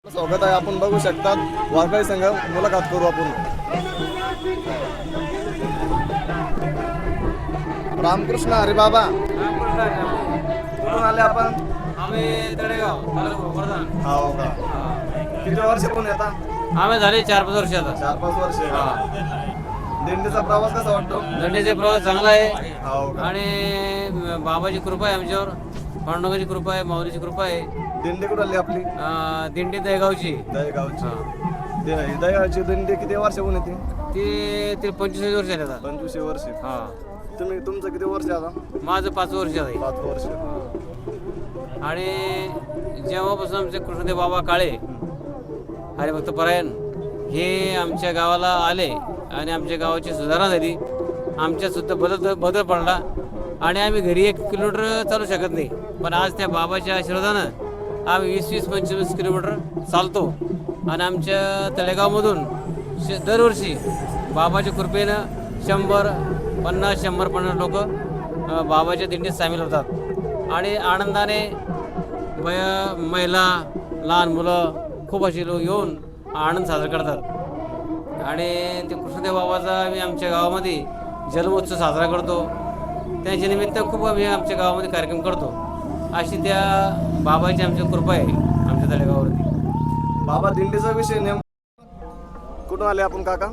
स्वागत आहे. आपण बघू शकतात वारकरी संघ मुलाखत करू आपण. रामकृष्ण हरी बाबा. कुठून आले आपण? आम्ही तळेगाव वर्धा. हो का? किती वर्ष कोण येता? आम्ही झाले 4-5 वर्ष आता. 4-5 वर्ष. दिंडीचा प्रवास कसा वाटतो? दंडीचे प्रवास चांगला आहे हो का? आणि बाबाची कृपा आहे आमच्यावर, पांडुरंगाची कृपा आहे, माऊलीची कृपा आहे. दिंडी कुठं आली आपली? दिंडी दहेगावची. दहेगावची. दहेगावची दिंडी किती वर्षाहून येते? ती 25 वर्ष झाली आता. 25 वर्ष. हा, तुमचं किती वर्ष आता? माझं 5 वर्ष आहे. 5 वर्ष. आणि जेव्हापासून आमचे कृष्णदेव बाबा काळे हरिभक्त परायण हे आमच्या गावाला आले आणि आमच्या गावाची सुधारणा झाली, आमच्यात सुद्धा बदल पडला आणि आम्ही घरी 1 किलोमीटर चालू शकत नाही, पण आज त्या बाबाच्या आशीर्वादानं आम्ही 20-25 किलोमीटर चालतो. आणि आमच्या तळेगावमधून दरवर्षी बाबाच्या कृपेनं 150 लोक बाबाच्या दिंडीत सामील होतात आणि आनंदाने महिला, लहान मुलं खूप अशी लोक येऊन आनंद साजरा करतात. आणि ते कृष्णदेव बाबाचा आम्ही आमच्या गावामध्ये जन्मोत्सव साजरा करतो. त्याच्या निमित्त खूप आम्ही आमच्या गावामध्ये कार्यक्रम करतो. अशी त्या बाबाची आमची कृपा आहे आमच्या तळेगावावरती. बाबा दिंडीचा विषय नेम कुठून आले आपण काका?